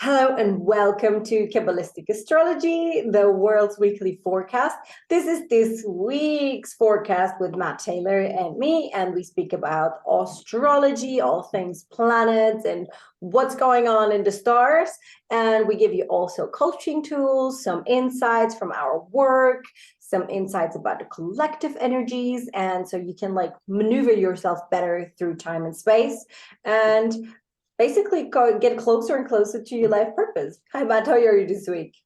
Hello and welcome to Kabbalistic Astrology, the world's weekly forecast. This is this week's forecast with Matt Taylor and me, and we speak about astrology, all things planets, and what's going on in the stars. And we give you also coaching tools, some insights from our work, some insights about the collective energies, and so you can maneuver yourself better through time and space. And basically get closer and closer to your life purpose. Hi, Matt. How are you this week?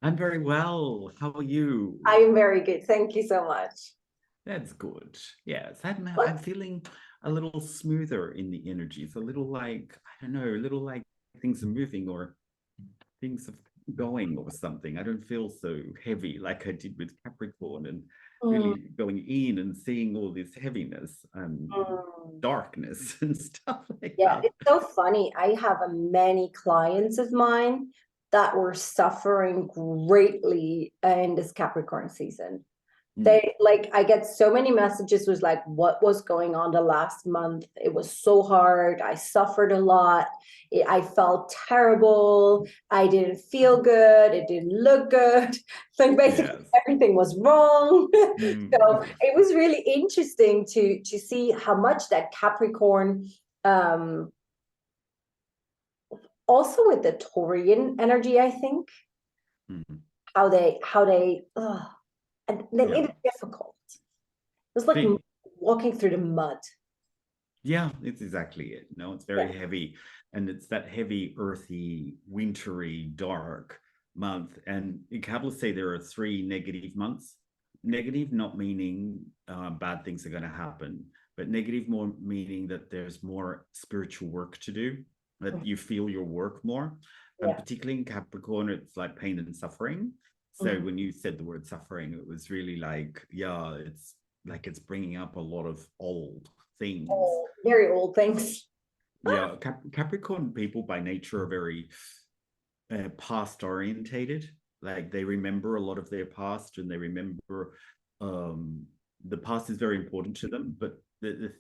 I'm very well. How are you? I am very good. Thank you so much. That's good. Yes, I'm feeling a little smoother in the energies, a little like, I don't know, a little like things are moving or things are going or something. I don't feel so heavy like I did with Capricorn and really going in and seeing all this heaviness and darkness and stuff like that. It's so funny. I have many clients of mine that were suffering greatly in this Capricorn season. They I get so many messages was like, what was going on the last month? It was so hard. I suffered a lot. I felt terrible. I didn't feel good. It didn't look good. So basically everything was wrong. So it was really interesting to see how much that Capricorn, also with the Taurian energy, I think, how they and they made it difficult. It was like walking through the mud. Yeah, it's exactly it. No, it's very heavy. And it's that heavy, earthy, wintry, dark month. And in Kabbalah say there are 3 negative months. Negative not meaning bad things are going to happen, but negative more meaning that there's more spiritual work to do, that you feel your work more. And particularly in Capricorn, it's like pain and suffering. So when you said the word suffering, it was really like, it's like it's bringing up a lot of old things. Very old things. Yeah, Capricorn people by nature are very past orientated. Like they remember a lot of their past, and they remember the past is very important to them, but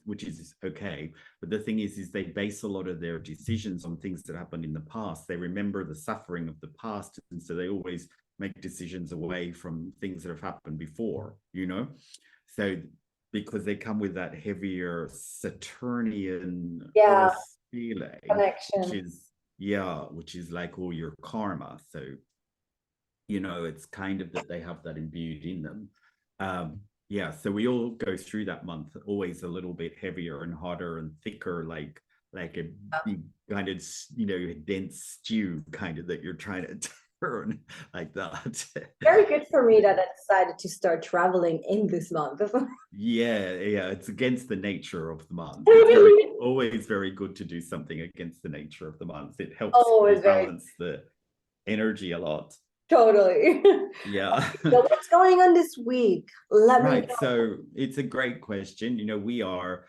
which is okay. But the thing is they base a lot of their decisions on things that happened in the past. They remember the suffering of the past, and so they always make decisions away from things that have happened before, so because they come with that heavier Saturnian earth feeling connection, which is like all your karma. So it's kind of that they have that imbued in them. So we all go through that month always a little bit heavier and harder and thicker, like a big kind of dense stew kind of that you're trying to turn like that. Very good for me that I decided to start traveling in this month. It's against the nature of the month. It's always very good to do something against the nature of the month. It helps balance the energy a lot. Totally. Yeah. So what's going on this week? Let me know. So it's a great question. We are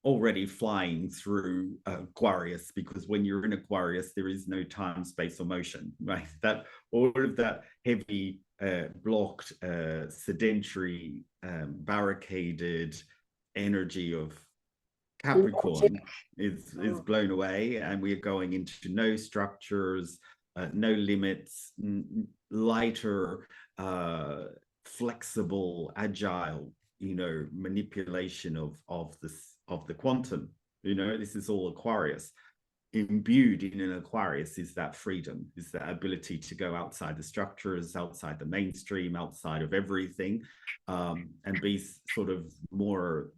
already flying through Aquarius, because when you're in Aquarius, there is no time, space, or motion, right? That all of that heavy, blocked, sedentary, barricaded energy of Capricorn is blown away, and we are going into no structures, no limits, lighter, flexible, agile, manipulation of the quantum. This is all Aquarius. Imbued in an Aquarius is that freedom, is that ability to go outside the structures, outside the mainstream, outside of everything, and be sort of more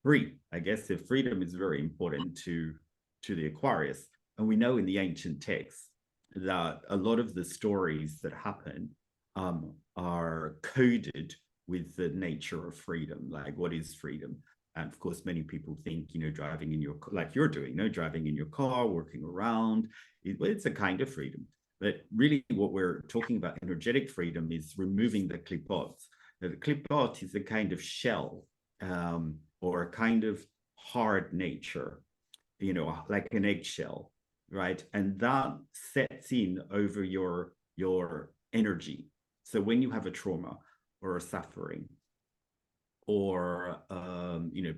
free. I guess the freedom is very important to the Aquarius. And we know in the ancient texts that a lot of the stories that happen are coded with the nature of freedom. Like, what is freedom? And of course, many people think, driving in your, like you're doing, driving in your car, working around, it's a kind of freedom. But really what we're talking about, energetic freedom, is removing the klipot. The klipot is a kind of shell, or a kind of hard nature, like an eggshell, right? And that sets in over your energy. So when you have a trauma or a suffering or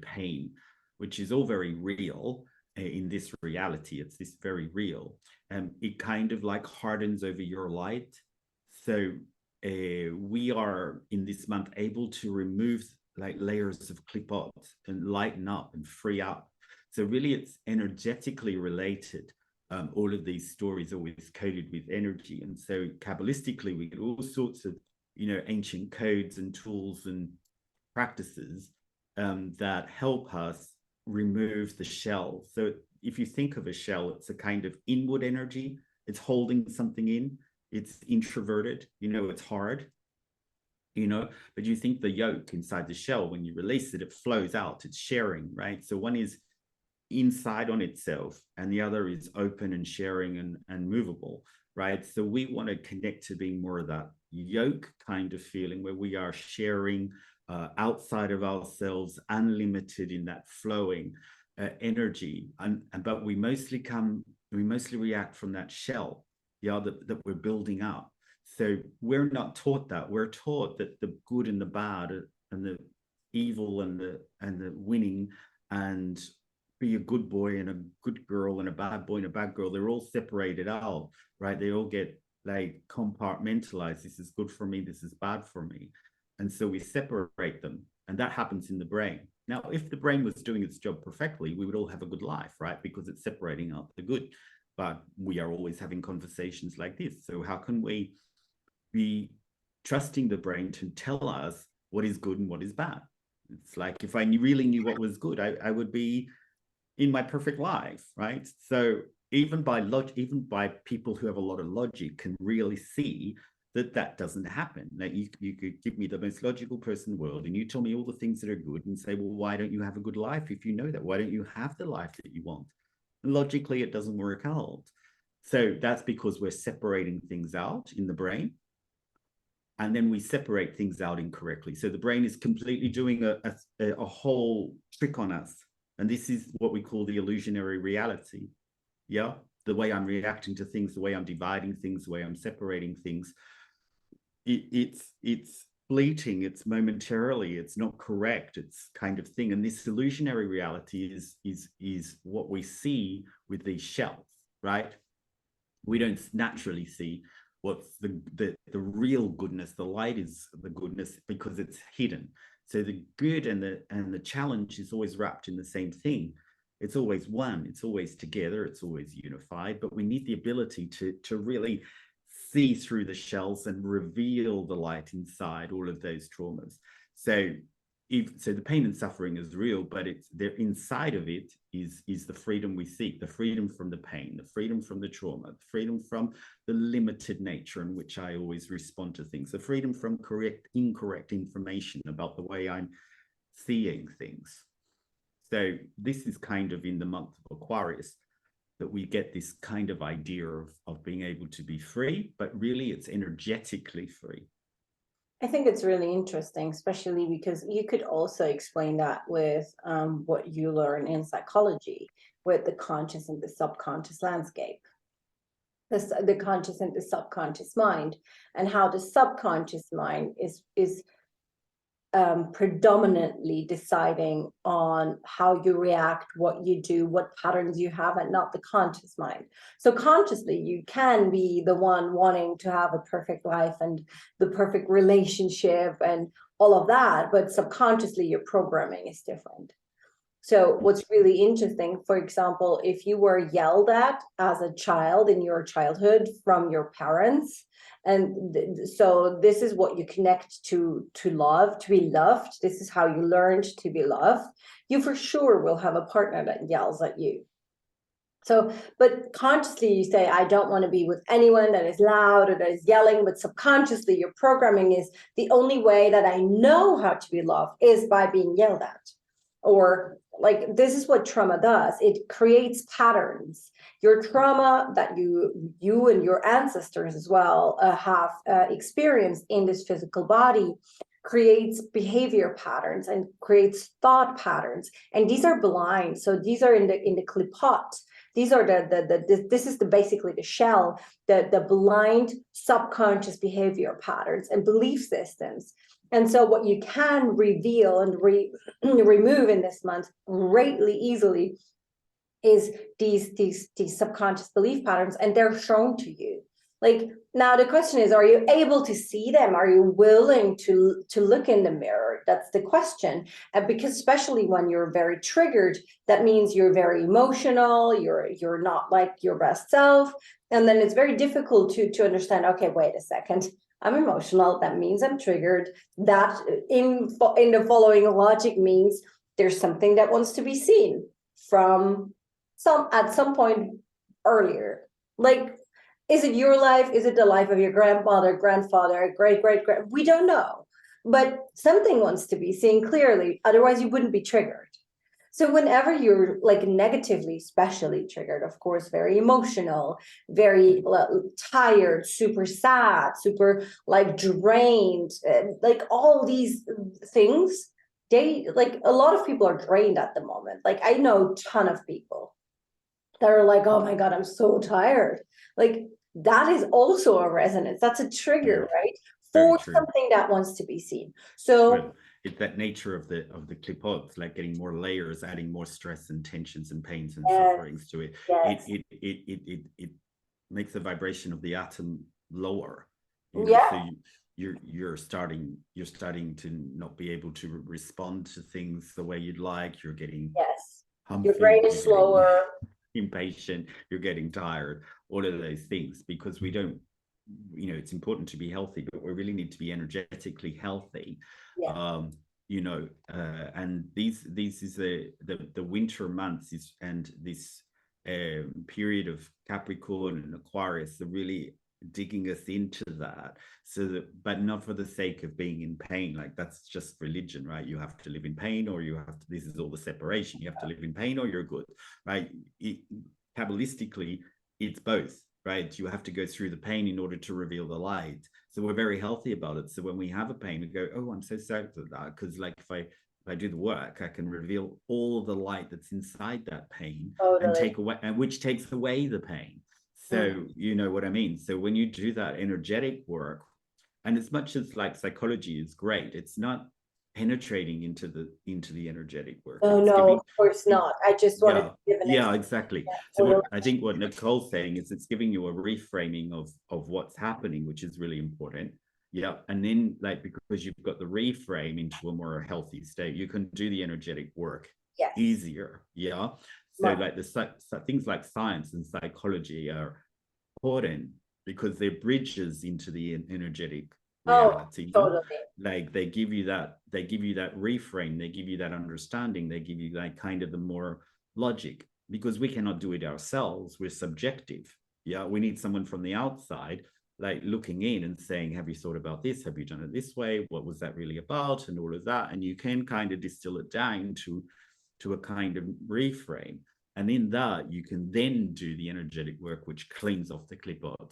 pain, which is all very real, in this reality. It's this very real. It kind of like hardens over your light. So we are in this month able to remove like layers of klipot and lighten up and free up. So really it's energetically related. All of these stories are always coded with energy. And so Kabbalistically, we get all sorts of, ancient codes and tools and practices that help us remove the shell. So if you think of a shell, it's a kind of inward energy. It's holding something in. It's introverted, it's hard, but you think the yolk inside the shell, when you release it, it flows out, it's sharing, right? So one is inside on itself and the other is open and sharing and movable, right? So we want to connect to being more of that yolk kind of feeling where we are sharing outside of ourselves, unlimited in that flowing energy. But we mostly react from that shell, that we're building up. So we're not taught that. We're taught that the good and the bad and the evil and the winning and be a good boy and a good girl and a bad boy and a bad girl, they're all separated out, right? They all get like compartmentalized. This is good for me, this is bad for me. And so we separate them, and that happens in the brain. Now, if the brain was doing its job perfectly, we would all have a good life, right? Because it's separating out the good. But we are always having conversations like this. So how can we be trusting the brain to tell us what is good and what is bad? It's like, if I really knew what was good, I would be in my perfect life, right? So even by people who have a lot of logic can really see that doesn't happen. That you could give me the most logical person in the world and you tell me all the things that are good and say, well, why don't you have a good life if you know that? Why don't you have the life that you want? Logically, it doesn't work out. So that's because we're separating things out in the brain. And then we separate things out incorrectly. So the brain is completely doing a whole trick on us. And this is what we call the illusionary reality. Yeah, the way I'm reacting to things, the way I'm dividing things, the way I'm separating things. It's fleeting, it's momentarily, it's not correct, it's kind of thing. And this illusionary reality is what we see with these shells, right? We don't naturally see what's the real goodness. The light is the goodness because it's hidden. So the good and the challenge is always wrapped in the same thing. It's always one, it's always together, it's always unified, but we need the ability to really see through the shells and reveal the light inside all of those traumas. So the pain and suffering is real, but it's there inside of it is the freedom we seek, the freedom from the pain, the freedom from the trauma, the freedom from the limited nature in which I always respond to things, the freedom from incorrect information about the way I'm seeing things. So this is kind of in the month of Aquarius that we get this kind of idea of being able to be free, but really it's energetically free. I think it's really interesting, especially because you could also explain that with what you learn in psychology, with the conscious and the subconscious landscape, the conscious and the subconscious mind, and how the subconscious mind is predominantly deciding on how you react, what you do, what patterns you have, and not the conscious mind. So consciously, you can be the one wanting to have a perfect life and the perfect relationship and all of that, but subconsciously, your programming is different. So what's really interesting, for example, if you were yelled at as a child in your childhood from your parents, and so this is what you connect to love, to be loved. This is how you learned to be loved. You for sure will have a partner that yells at you. So, but consciously you say, I don't want to be with anyone that is loud or that is yelling, but subconsciously your programming is the only way that I know how to be loved is by being yelled at. Or like, this is what trauma does. It creates patterns. Your trauma that you and your ancestors as well have experienced in this physical body creates behavior patterns and creates thought patterns. And these are blind. So these are in the klipot. These are this is basically the shell, the blind subconscious behavior patterns and belief systems. And so what you can reveal and remove in this month greatly easily is these subconscious belief patterns, and they're shown to you. Like, now the question is, are you able to see them? Are you willing to look in the mirror? That's the question. Because especially when you're very triggered, that means you're very emotional, you're not like your best self. And then it's very difficult to understand, okay, wait a second, I'm emotional, that means I'm triggered. That in the following logic means there's something that wants to be seen from at some point earlier. Like, is it your life? Is it the life of your grandfather, grandfather, great-great-grand? We don't know. But something wants to be seen clearly, otherwise you wouldn't be triggered. So whenever you're like negatively, especially triggered, of course, very emotional, very tired, super sad, super like drained, like all these things, they like a lot of people are drained at the moment. Like I know a ton of people that are like, oh my God, I'm so tired. Like that is also a resonance. That's a trigger, right? For something that wants to be seen. So it's that nature of the klipot, like getting more layers, adding more stress and tensions and pains and yes, sufferings to it. Yes. It makes the vibration of the atom lower. You know? Yeah. So you're starting to not be able to respond to things the way you'd like. You're getting humpy, your brain is slower, impatient, you're getting tired, all of those things, because we don't, it's important to be healthy, but we really need to be energetically healthy. And this is the winter months and this period of Capricorn and Aquarius are really digging us into that, so that, but not for the sake of being in pain. Like that's just religion, right? You have to live in pain, or you have to, this is all the separation, you have to live in pain or you're good, right? Kabbalistically, it's both, right? You have to go through the pain in order to reveal the light. So we're very healthy about it. So when we have a pain, we go, oh, I'm so sorry for that, because like if I do the work, I can reveal all of the light that's inside that pain, and take away, and which takes away the pain. So you know what I mean? So when you do that energetic work, and as much as like psychology is great, it's not penetrating into the energetic work. No, of course not. I just wanted to give an exactly. So I think what Nicole's saying is it's giving you a reframing of what's happening, which is really important. Yeah. And then like, because you've got the reframe into a more healthy state, you can do the energetic work easier. Yeah. So like the things like science and psychology are important because they're bridges into the energetic reality. Totally. Like they give you that reframe, they give you that understanding, they give you like kind of the more logic, because we cannot do it ourselves. We're subjective. Yeah. We need someone from the outside, like looking in and saying, have you thought about this? Have you done it this way? What was that really about? And all of that. And you can kind of distill it down to a kind of reframe. And in that, you can then do the energetic work, which cleans off the klipot.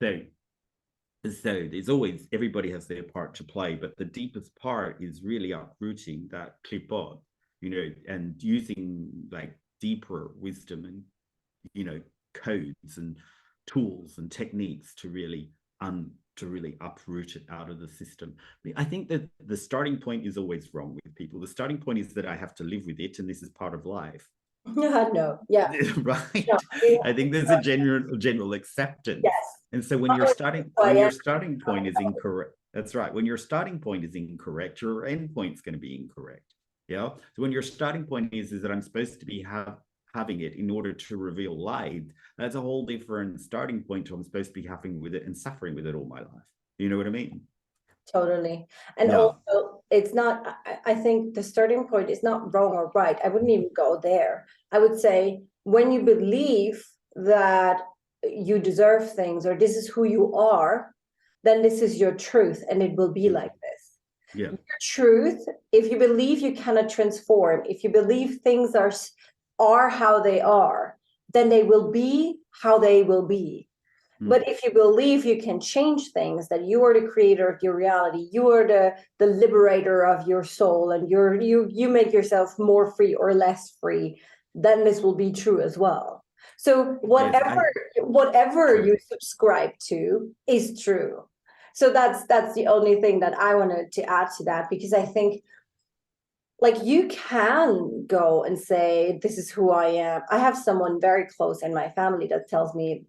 So there's always, everybody has their part to play, but the deepest part is really uprooting that klipot, and using like deeper wisdom and, codes and tools and techniques to really uproot it out of the system. I think that the starting point is always wrong with people. The starting point is that I have to live with it, and this is part of life. No, yeah. Right. No, I think there's a general acceptance. Yes. And so when your starting point is incorrect, that's right. When your starting point is incorrect, your end point is going to be incorrect. Yeah. So when your starting point is that I'm supposed to be having it in order to reveal light, that's a whole different starting point to I'm supposed to be having with it and suffering with it all my life. You know what I mean? Totally. And also, it's not, I think the starting point is not wrong or right. I wouldn't even go there. I would say when you believe that you deserve things, or this is who you are, then this is your truth, and it will be like this. Yeah. Your truth, if you believe you cannot transform, if you believe things are how they are, then they will be how they will be. But if you believe you can change things, that you are the creator of your reality, you are the liberator of your soul, and you make yourself more free or less free, then this will be true as well. So whatever you subscribe to is true. So that's the only thing that I wanted to add to that, because I think like you can go and say, this is who I am. I have someone very close in my family that tells me,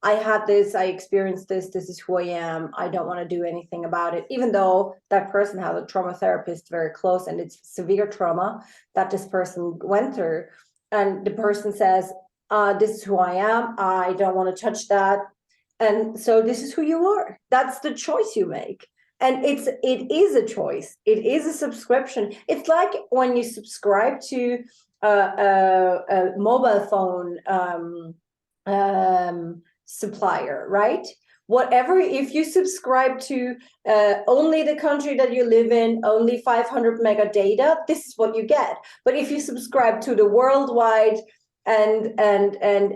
I had this, I experienced this is who I am. I don't want to do anything about it, even though that person has a trauma therapist very close and it's severe trauma that this person went through. And the person says, this is who I am. I don't want to touch that. And so this is who you are. That's the choice you make. And it is a choice. It is a subscription. It's like when you subscribe to a mobile phone supplier, right? Whatever, if you subscribe to only the country that you live in, only 500 mega data, this is what you get. But if you subscribe to the worldwide and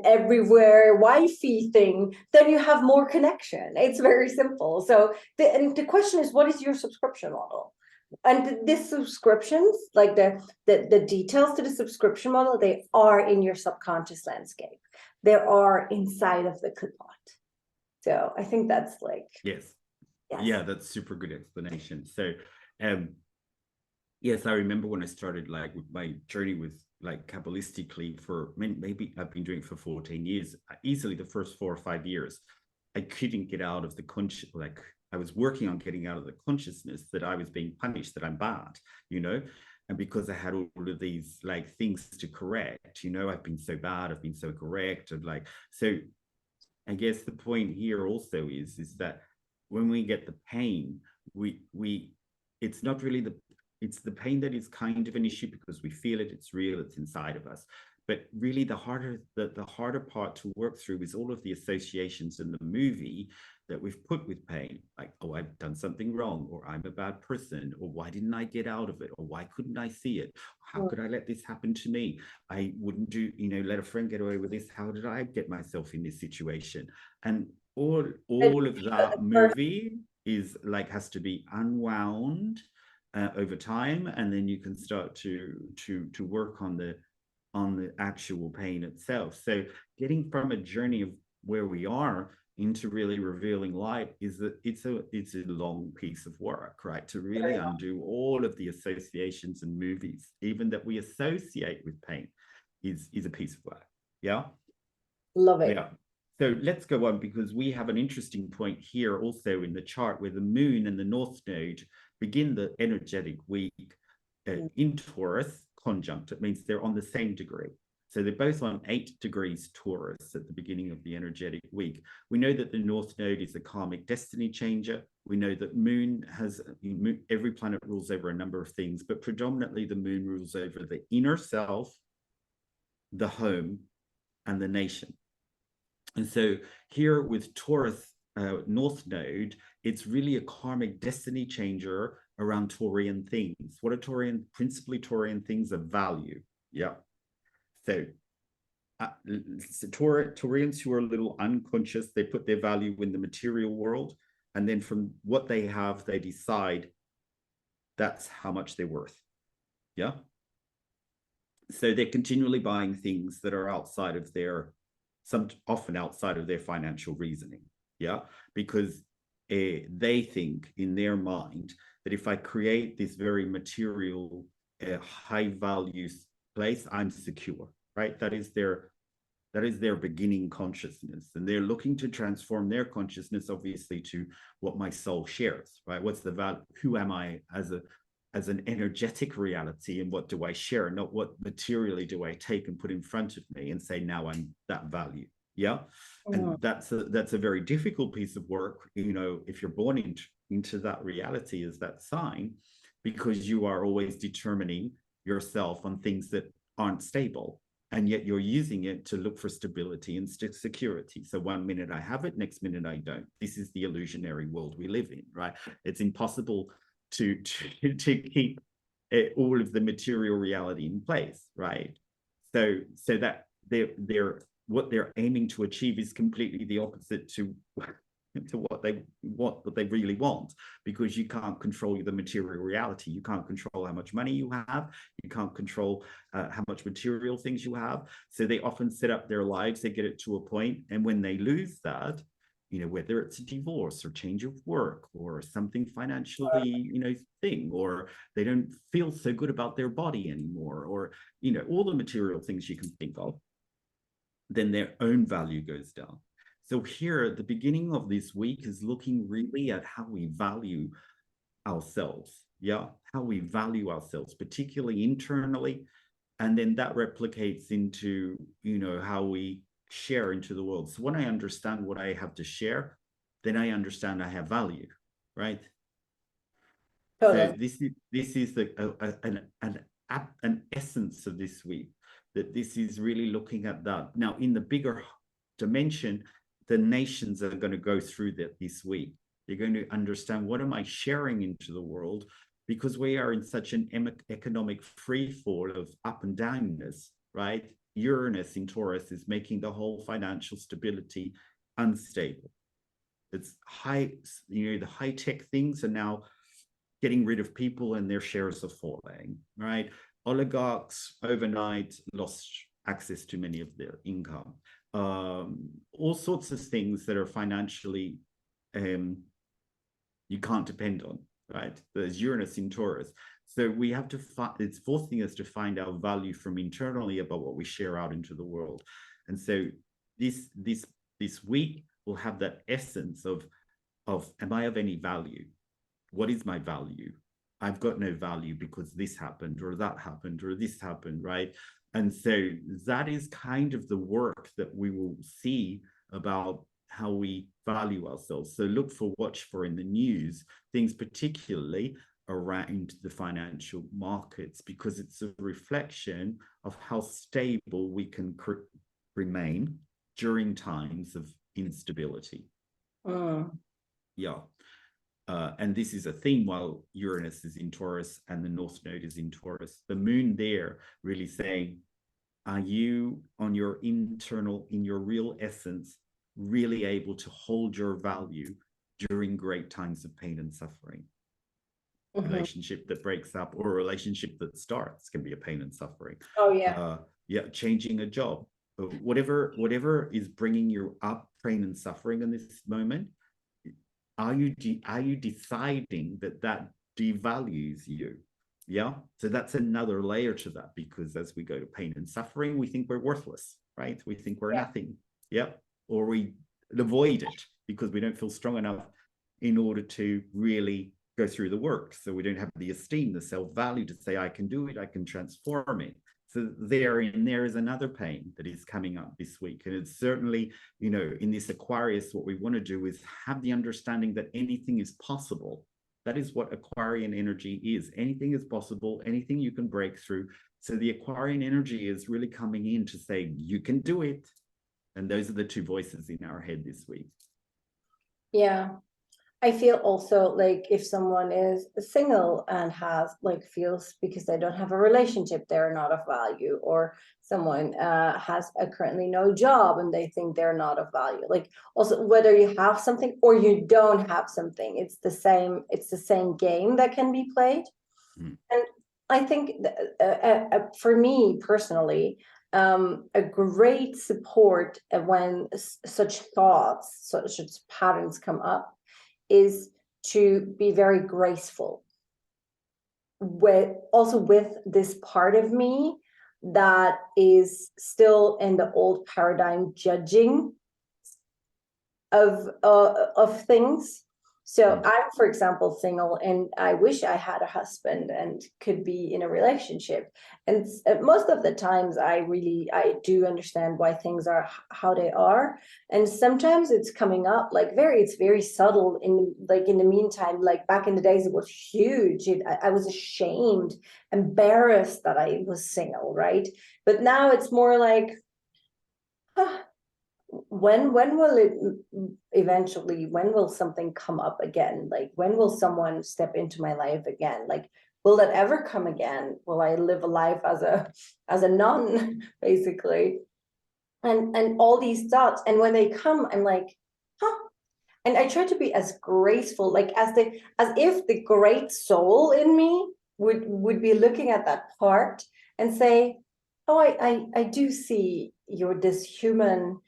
everywhere Wi-Fi thing, then you have more connection. It's very simple. So the question is, what is your subscription model? And this subscriptions, like the details to the subscription model, they are in your subconscious landscape. They are inside of the cloud. So I think that's like, yes. yes. Yeah, that's super good explanation. So yes, I remember when I started like with my journey with like Kabbalistically for maybe I've been doing it for 14 years, easily the first 4 or 5 years, I couldn't get out of the conscious, like I was working on getting out of the consciousness that I was being punished, that I'm bad, you know, and because I had all of these like things to correct, you know, I've been so bad, I've been so correct, and like, so I guess the point here also is that when we get the pain, we it's not really it's the pain that is kind of an issue because we feel it, it's real, it's inside of us. But really the harder part to work through is all of the associations in the movie that we've put with pain, like, oh, I've done something wrong, or I'm a bad person, or why didn't I get out of it, or why couldn't I see it? How could I let this happen to me? I wouldn't do, you know, let a friend get away with this. How did I get myself in this situation? And all of that movie is like, has to be unwound over time, and then you can start to work on the actual pain itself. So getting from a journey of where we are into really revealing light is that it's a long piece of work, right? To really undo all of the associations and movies, even that we associate with pain, is a piece of work. Yeah. Love it. Yeah. So let's go on, because we have an interesting point here also in the chart where the moon and the north node begin the energetic week in Taurus conjunct. It means they're on the same degree. So they're both on 8 degrees Taurus at the beginning of the energetic week. We know that the North Node is a karmic destiny changer. We know that moon has, every planet rules over a number of things, but predominantly the moon rules over the inner self, the home, and the nation. And so here with Taurus North Node, it's really a karmic destiny changer around Taurian things. What are principally Taurian things of value? Yeah. So Taurians who are a little unconscious, they put their value in the material world, and then from what they have, they decide that's how much they're worth. Yeah. So they're continually buying things that are outside of their, often outside of their financial reasoning. Yeah. Because they think in their mind that if I create this very material, high value place, I'm secure, right? That is their beginning consciousness, and they're looking to transform their consciousness, obviously, to what my soul shares, right? What's the value? Who am I as an energetic reality, and what do I share? Not what materially do I take and put in front of me and say, now I'm that value. Yeah. And that's a very difficult piece of work, you know, if you're born into that reality as that sign, because you are always determining yourself on things that aren't stable, and yet you're using it to look for stability and security. So one minute I have it, next minute I don't. This is the illusionary world we live in, right? It's impossible to keep all of the material reality in place, right? So that they're what they're aiming to achieve is completely the opposite to what they really want, because you can't control the material reality. You can't control how much money you have. You can't control how much material things you have. So they often set up their lives, they get it to a point, and when they lose that, whether it's a divorce or change of work or something financially, thing, or they don't feel so good about their body anymore, or, all the material things you can think of, then their own value goes down. So here, at the beginning of this week is looking really at how we value ourselves, how we value ourselves, particularly internally, and then that replicates into, how we share into the world. So when I understand what I have to share, then I understand I have value, right? So this is an essence of this week, that this is really looking at that. Now, in the bigger dimension, the nations are going to go through that this week. They're going to understand, what am I sharing into the world? Because we are in such an economic free fall of up and downness, right? Uranus in Taurus is making the whole financial stability unstable. It's the high-tech things are now getting rid of people and their shares are falling, right? Oligarchs overnight lost access to many of their income. All sorts of things that are financially, you can't depend on, right? There's Uranus in Taurus. So we have to it's forcing us to find our value from internally about what we share out into the world. And so this week will have that essence of am I of any value? What is my value? I've got no value because this happened or that happened or this happened, right? And so that is kind of the work that we will see about how we value ourselves. So watch for in the news, things particularly around the financial markets, because it's a reflection of how stable we can remain during times of instability. And this is a theme while Uranus is in Taurus and the North Node is in Taurus. The moon there really saying, are you on your internal, in your real essence, really able to hold your value during great times of pain and suffering? Relationship that breaks up or a relationship that starts can be a pain and suffering. Changing a job, whatever is bringing you up pain and suffering in this moment, are you deciding that devalues you? So that's another layer to that, because as we go to pain and suffering, we think we're worthless, right? We think we're nothing, or we avoid it because we don't feel strong enough in order to really go through the work. So we don't have the esteem, the self-value to say, I can do it, I can transform it. So there is another pain that is coming up this week. And it's certainly, in this Aquarius, what we want to do is have the understanding that anything is possible. That is what Aquarian energy is. Anything is possible, anything you can break through. So the Aquarian energy is really coming in to say, you can do it. And those are the two voices in our head this week. I feel also like if someone is single and feels because they don't have a relationship, they're not of value, or someone has currently no job and they think they're not of value. Like, also, whether you have something or you don't have something, it's the same game that can be played. And I think for me personally, a great support when such thoughts, such patterns come up, is to be very graceful with this part of me that is still in the old paradigm judging of things. So I'm, for example, single, and I wish I had a husband and could be in a relationship. And most of the times I do understand why things are how they are. And sometimes it's coming up it's very subtle in the meantime. Like back in the days, it was huge. I was ashamed, embarrassed that I was single, right? But now it's more like, when will it eventually, when will something come up again? Like, when will someone step into my life again? Like, will that ever come again? Will I live a life as a nun, basically? And all these thoughts, and when they come, I'm like, and I try to be as graceful, as if the great soul in me would be looking at that part and say, oh, I do see you're this human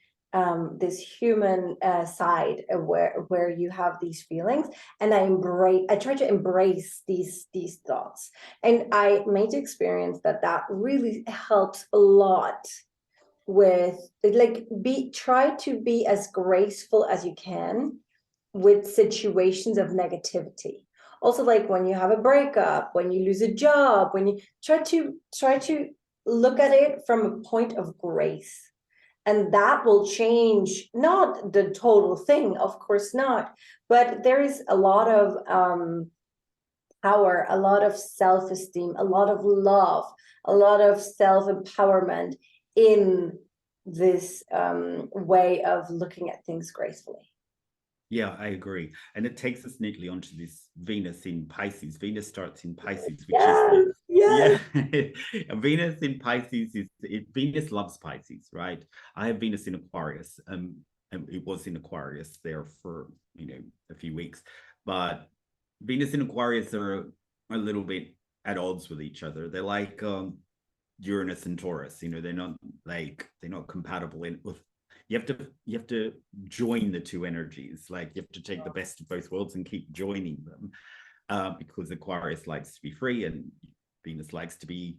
this human side where you have these feelings, and I try to embrace these thoughts, and I made the experience that really helps a lot with, like, try to be as graceful as you can with situations of negativity. Also, like when you have a breakup, when you lose a job, when you try to look at it from a point of grace, and that will change, not the total thing, of course not, but there is a lot of power, a lot of self-esteem, a lot of love, a lot of self-empowerment in this way of looking at things gracefully. Yeah, I agree. And it takes us neatly onto this Venus in Pisces. Venus starts in Pisces, which Yes, is yes. yeah. Venus in Pisces Venus loves Pisces, right? I have Venus in Aquarius. And it was in Aquarius there for a few weeks. But Venus and Aquarius are a little bit at odds with each other. They're like Uranus and Taurus. They're not compatible with. You have to join the two energies. Like, you have to take the best of both worlds and keep joining them, because Aquarius likes to be free and Venus likes to be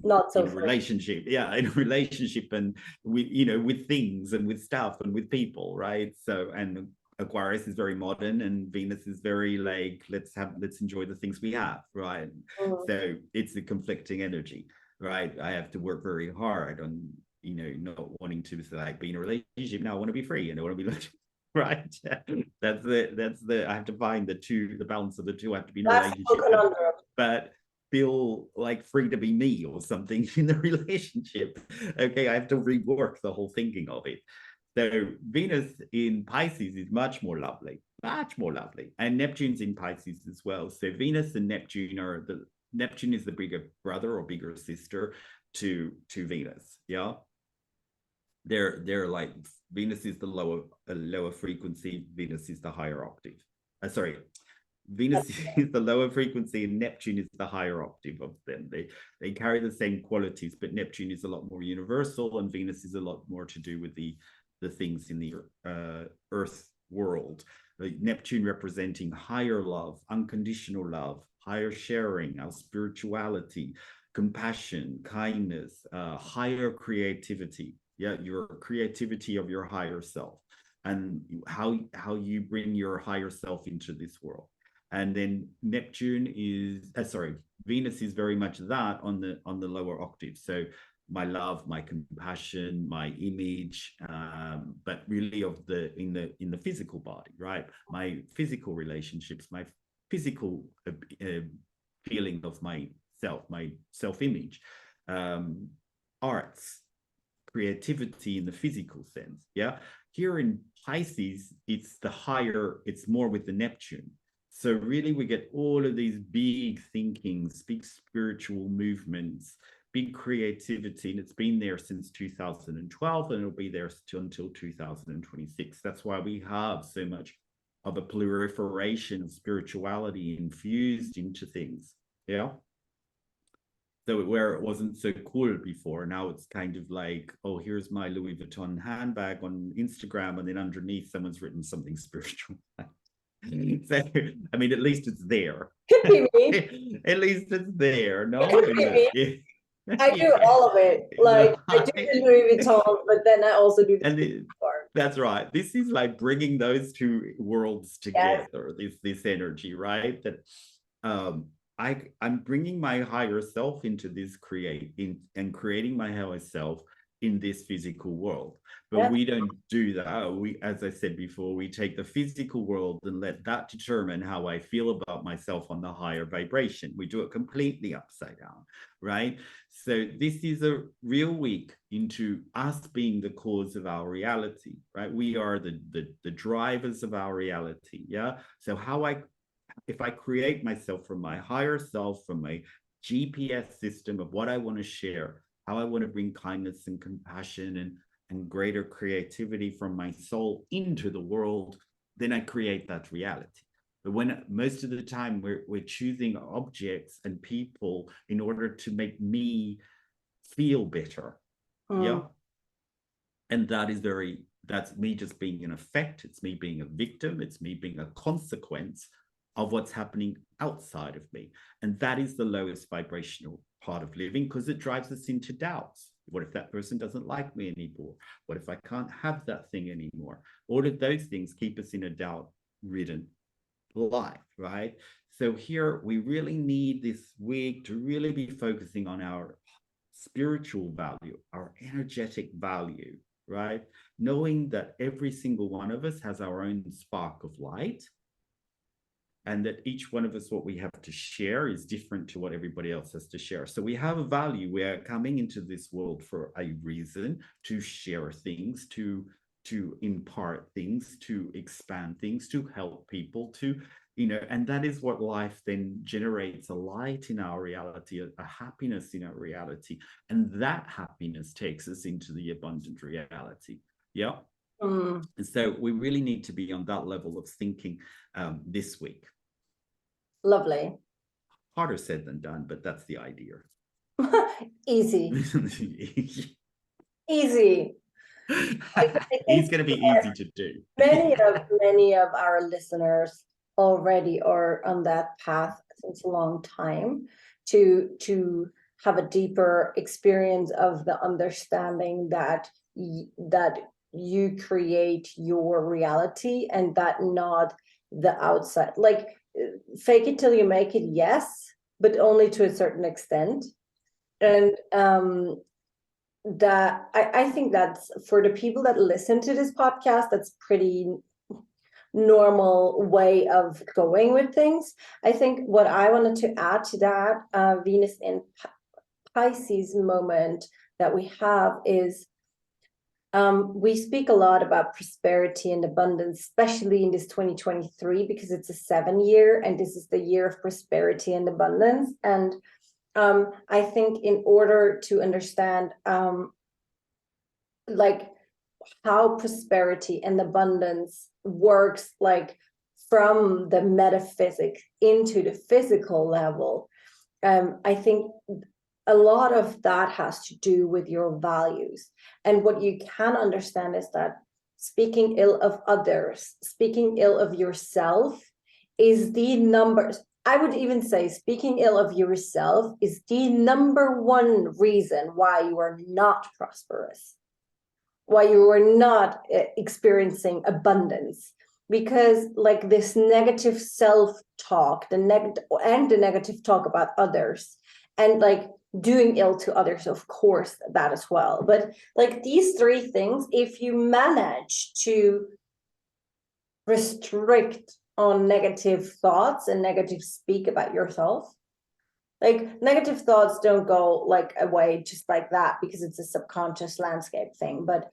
Not so in a relationship. Yeah, in a relationship, and with things and with stuff and with people, right? So, and Aquarius is very modern and Venus is very like, let's enjoy the things we have, right? So it's a conflicting energy, right? I have to work very hard on not wanting to like be in a relationship. Now I want to be free and I want to be like, right. That's the I have to find the balance of the two. I have to be in a relationship, but feel like free to be me or something in the relationship. Okay, I have to rework the whole thinking of it. So Venus in Pisces is much more lovely, and Neptune's in Pisces as well. So Venus and Neptune Neptune is the bigger brother or bigger sister to Venus. Yeah, they're like, Venus is the lower frequency, Venus is the higher octave. Venus is the lower frequency and Neptune is the higher octave of them. They carry the same qualities, but Neptune is a lot more universal and Venus is a lot more to do with the things in the earth world. Like Neptune representing higher love, unconditional love, higher sharing, our spirituality, compassion, kindness, higher creativity. Yeah, your creativity of your higher self, and how you bring your higher self into this world. And then Venus is very much that on the lower octave. So my love, my compassion, my image, but really in the physical body, right? My physical relationships, my physical feeling of myself, my self-image, arts, creativity in the physical sense. Yeah, here in Pisces, it's more with the Neptune. So really we get all of these big thinkings, big spiritual movements, big creativity, and it's been there since 2012 and it'll be there until 2026. That's why we have so much of a proliferation of spirituality infused into things. Yeah. So where it wasn't so cool before, now it's kind of like, oh, here's my Louis Vuitton handbag on Instagram, and then underneath someone's written something spiritual. So, I mean, at least it's there. Could be me. At least it's there. No, It could be me. I do all of it. Like, I do the Louis Vuitton, but then I also do the that's right. This is like bringing those two worlds together. Yes. This energy, right? That I'm bringing my higher self into this and creating my higher self in this physical world. But we don't do that. As I said before, we take the physical world and let that determine how I feel about myself on the higher vibration. We do it completely upside down, right? So this is a real week into us being the cause of our reality, right? We are the drivers of our reality, yeah? So if I create myself from my higher self, from my GPS system of what I want to share, how I want to bring kindness and compassion and greater creativity from my soul into the world, then I create that reality. But when most of the time we're choosing objects and people in order to make me feel better. Yeah. And that is very, That's me just being an effect. It's me being a victim. It's me being a consequence of what's happening outside of me. And that is the lowest vibrational part of living, because it drives us into doubts. What if that person doesn't like me anymore? What if I can't have that thing anymore? All of those things keep us in a doubt-ridden life, right? So here we really need this week to really be focusing on our spiritual value, our energetic value, right? Knowing that every single one of us has our own spark of light, and that each one of us, what we have to share is different to what everybody else has to share. So we have a value. We are coming into this world for a reason, to share things, to impart things, to expand things, to help people, to, you know, and that is what life then generates: a light in our reality, a happiness in our reality. And that happiness takes us into the abundant reality. Yeah. And so we really need to be on that level of thinking this week. Lovely. Harder said than done, but that's the idea. Easy. Easy. It's going to be easy to do. Many of our listeners already are on that path since a long time, to have a deeper experience of the understanding that you create your reality, and that not the outside. Like, fake it till you make it, yes, but only to a certain extent. And that I think that's, for the people that listen to this podcast, that's pretty normal way of going with things. I think what I wanted to add to that Venus in Pisces moment that we have is, we speak a lot about prosperity and abundance, especially in this 2023, because it's a 7-year, and this is the year of prosperity and abundance. And I think in order to understand like how prosperity and abundance works, like from the metaphysic into the physical level, I think a lot of that has to do with your values. And what you can understand is that speaking ill of others, speaking ill of yourself, is the numbers. I would even say speaking ill of yourself is the number one reason why you are not prosperous, why you are not experiencing abundance. Because like this negative self-talk, the negative talk about others, and like doing ill to others, of course, that as well. But like these three things, if you manage to restrict on negative thoughts and negative speak about yourself, like negative thoughts don't go like away just like that, because it's a subconscious landscape thing. But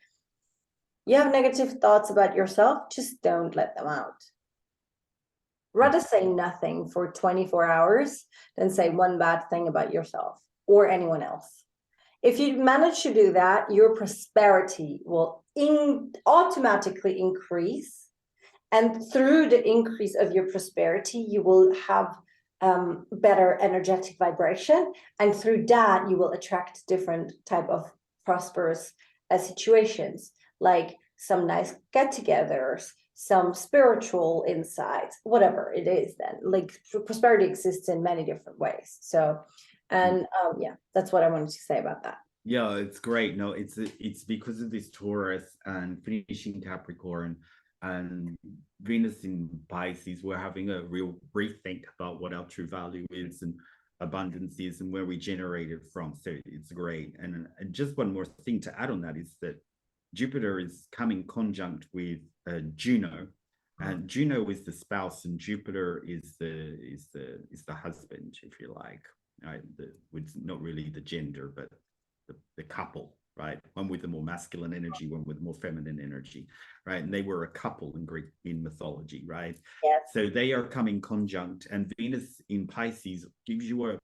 you have negative thoughts about yourself, just don't let them out. Rather say nothing for 24 hours than say one bad thing about yourself or anyone else. If you manage to do that, your prosperity will automatically increase. And through the increase of your prosperity, you will have better energetic vibration. And through that, you will attract different type of prosperous situations, like some nice get-togethers, some spiritual insights, whatever it is. Then like prosperity exists in many different ways. So, and yeah, that's what I wanted to say about that. Yeah, it's great. No, it's because of this Taurus and finishing Capricorn and Venus in Pisces, we're having a real rethink about what our true value is and abundance is and where we generate it from. So it's great. And just one more thing to add on that is that Jupiter is coming conjunct with Juno, and Juno is the spouse, and Jupiter is the husband, if you like. Right? It's not really the gender, but the couple, right? One with the more masculine energy, one with more feminine energy, right? And they were a couple in Greek, in mythology, right? Yes. So they are coming conjunct, and Venus in Pisces gives you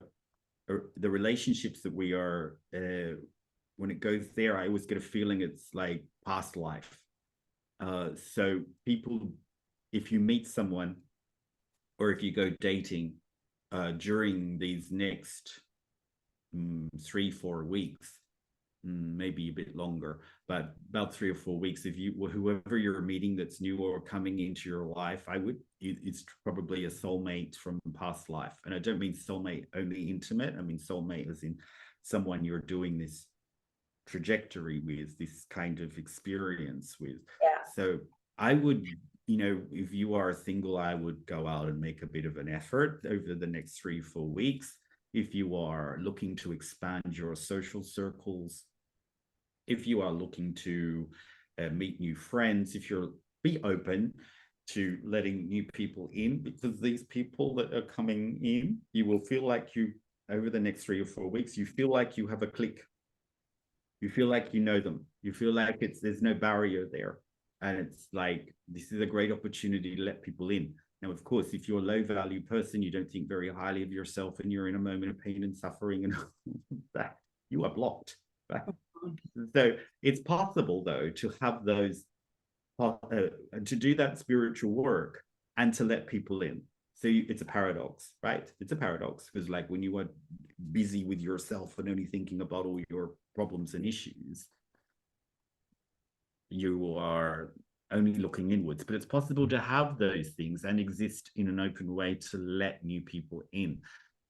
the relationships that we are. When it goes there, I always get a feeling it's like past life. So people, if you meet someone or if you go dating during these next 3-4 weeks, maybe a bit longer, but about 3 or 4 weeks. If you, whoever you're meeting that's new or coming into your life, it's probably a soulmate from past life. And I don't mean soulmate only intimate. I mean soulmate as in someone you're doing this trajectory with, this kind of experience with. Yeah. So I would, if you are single, I would go out and make a bit of an effort over the next 3 or 4 weeks. If you are looking to expand your social circles, if you are looking to meet new friends, be open to letting new people in, because these people that are coming in, you will feel like over the next 3 or 4 weeks, you feel like you have a click. You feel like you know them. You feel like there's no barrier there. And it's like, this is a great opportunity to let people in. Now, of course, if you're a low value person, you don't think very highly of yourself, and you're in a moment of pain and suffering and that, you are blocked. Right? So it's possible, though, to have those, to do that spiritual work and to let people in. So it's a paradox, right? It's a paradox, because like when you are busy with yourself and only thinking about all your problems and issues, you are only looking inwards. But it's possible to have those things and exist in an open way to let new people in.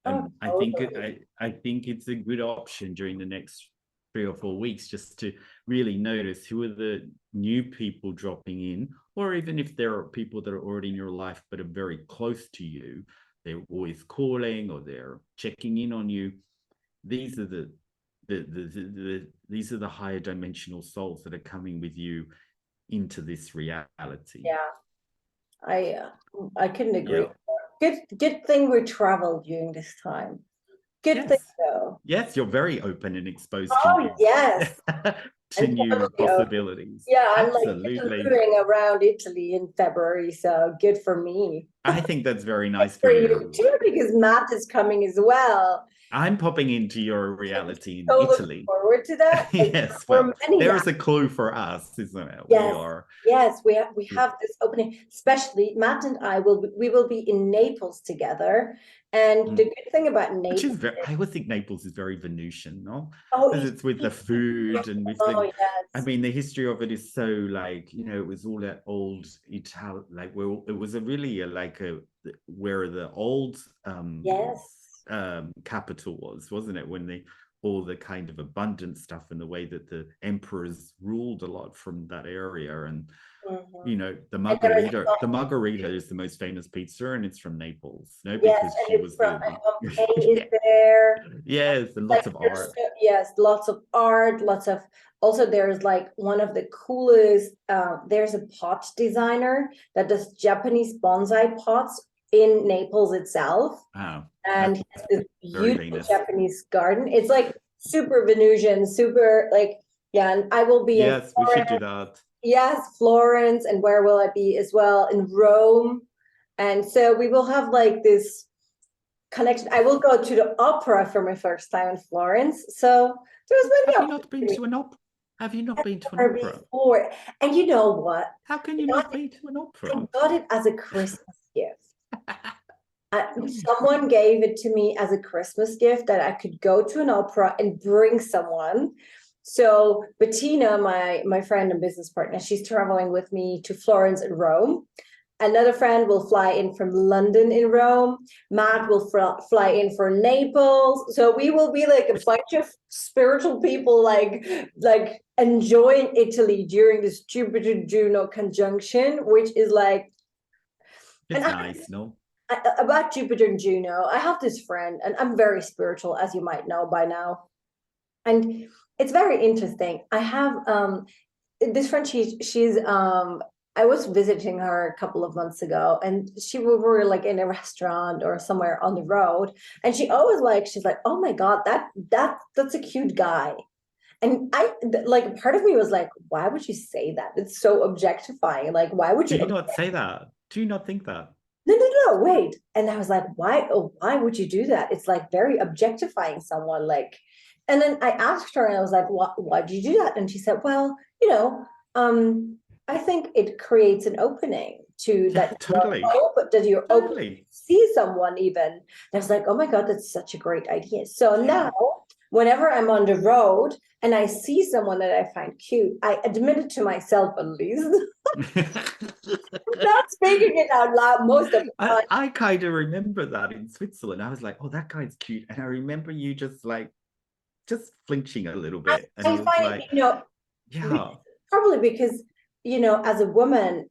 And I think it's a good option during the next 3 or 4 weeks, just to really notice who are the new people dropping in, or even if there are people that are already in your life but are very close to you, they're always calling or they're checking in on you. These are these are the higher dimensional souls that are coming with you into this reality. Yeah, I couldn't agree. Yeah. Good thing we traveled during this time. Good thing though. Yes, you're very open and exposed to new possibilities. Yeah, I'm absolutely like living around Italy in February, so good for me. I think that's very nice for you too, because Matt is coming as well. I'm popping into your reality in Italy. Look forward to that. Yes, well, there's a clue for us, isn't it? Yes, we have this opening. Especially Matt and I we will be in Naples together. And the good thing about Naples, I would think Naples is very Venusian, no? Oh, because it's with the food and with I mean, the history of it is so like, it was all that old Italian, like, well, it was where the old capital wasn't it, when all the kind of abundant stuff and the way that the emperors ruled a lot from that area. And the margarita is the most famous pizza, and it's from Naples. Because she was is there. Yes, and lots of art. Yes, lots of art, also there's like one of the coolest, there's a pot designer that does Japanese bonsai pots in Naples itself. Wow. And he has this beautiful Japanese garden. It's like super Venusian, and I will be Yes, we should do that. Yes, Florence. And where will I be as well? In Rome. And so we will have like this connection. I will go to the opera for my first time in Florence. So there's many. Have you not been to an opera? Have you not been to an opera before? And you know what? How can you not be to an opera? I got it as a Christmas gift. Someone gave it to me as a Christmas gift that I could go to an opera and bring someone. So Bettina, my friend and business partner, she's traveling with me to Florence and Rome. Another friend will fly in from London in Rome. Matt will fly in for Naples. So we will be like a bunch of spiritual people, like enjoying Italy during this Jupiter-Juno conjunction, which is like... It's nice, no? About Jupiter and Juno, I have this friend, and I'm very spiritual, as you might know by now. And it's very interesting. I have this friend, she's I was visiting her a couple of months ago, and we were like in a restaurant or somewhere on the road, and she's like, oh my God, that's a cute guy. And part of me was like, why would you say that? It's so objectifying. Like, why would you? Do you not say that? Do you not think that? No, wait. And I was like, why would you do that? It's like very objectifying someone, like. And then I asked her, and I was like, why did you do that? And she said, well, I think it creates an opening to that. Totally. That you're open to see someone even. And I was like, oh my God, that's such a great idea. So now whenever I'm on the road and I see someone that I find cute, I admit it to myself at least. Not speaking it out loud most of the time. I kind of remember that in Switzerland. I was like, oh, that guy's cute. And I remember you just flinching a little bit. And I it was find, like, yeah. probably because, as a woman,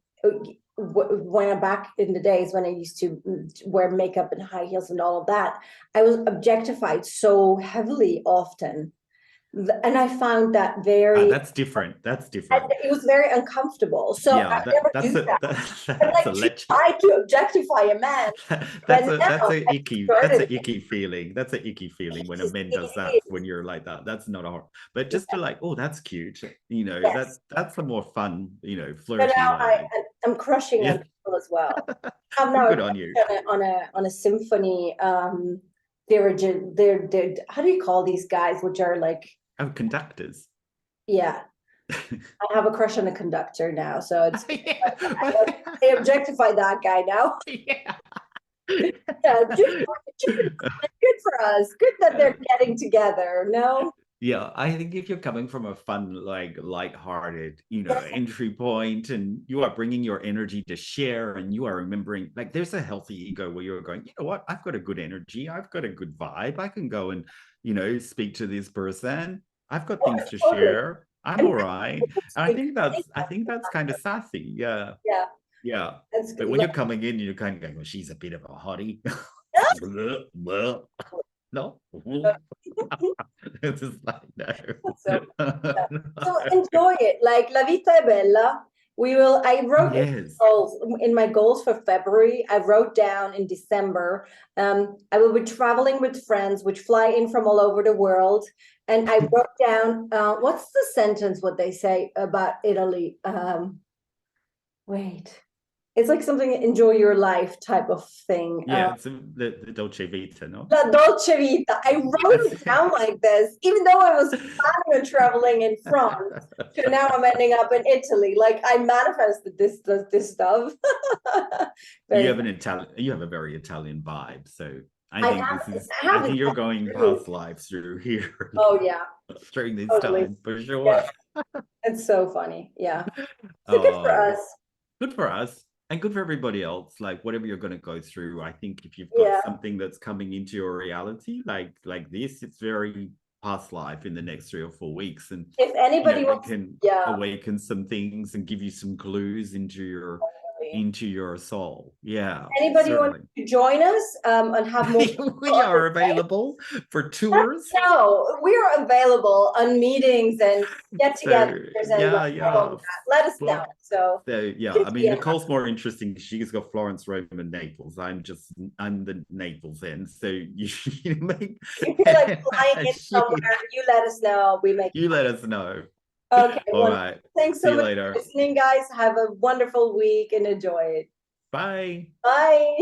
when I'm back in the days when I used to wear makeup and high heels and all of that, I was objectified so heavily often. And I found that very that's different. it was very uncomfortable. So yeah, I never that's used a that. I to objectify a man. that's an icky feeling. That's an icky feeling when a man does that, when you're like that. That's not a hard, but just to like, oh, that's cute. Yes. That's a more fun, flirty. But now I'm crushing on people as well. I'm now good on you. on a symphony. They're how do you call these guys, which are like conductors? Yeah. I have a crush on a conductor now, so it's I objectify that guy now. Yeah. Yeah, good for us. Good that they're getting together. No. Yeah, I think if you're coming from a fun, like lighthearted, entry point, and you are bringing your energy to share, and you are remembering, like, there's a healthy ego where you're going, you know what, I've got a good energy, I've got a good vibe, I can go and, speak to this person. I've got things to share. I'm all right. And I think that's kind of sassy. Yeah. Yeah. Yeah. But when you're coming in, you're kind of going, well, she's a bit of a hottie. No. It's just like, no. So enjoy it. Like La Vita è Bella. I wrote in my goals for February. I wrote down in December, I will be traveling with friends which fly in from all over the world. And I wrote down, what's the sentence, what they say about Italy? Wait. It's like something enjoy your life type of thing. Yeah, it's the Dolce Vita, no? La Dolce Vita. I wrote it down like this, even though I was planning on traveling in France. So now I'm ending up in Italy. Like I manifested this stuff. You have a very Italian vibe. So I think you're going past lives through here. Oh yeah. During this time, for sure. Yeah. It's so funny. Yeah. So good for us. Good for us. And good for everybody else, like whatever you're going to go through. I think if you've got something that's coming into your reality, like this, it's very past life in the next 3 or 4 weeks. And if anybody can awaken some things and give you some clues into your soul. Yeah. Anybody want to join us and have more? We are available for tours. No, we are available on meetings and get-togethers. Let us know. So yeah, I mean, Nicole's more interesting. She's got Florence, Rome, and Naples. I'm the Naples end. So you make. If you're like flying in somewhere, you let us know. You let us know. Okay. All right. Thanks so much for listening, guys. Have a wonderful week and enjoy it. Bye. Bye.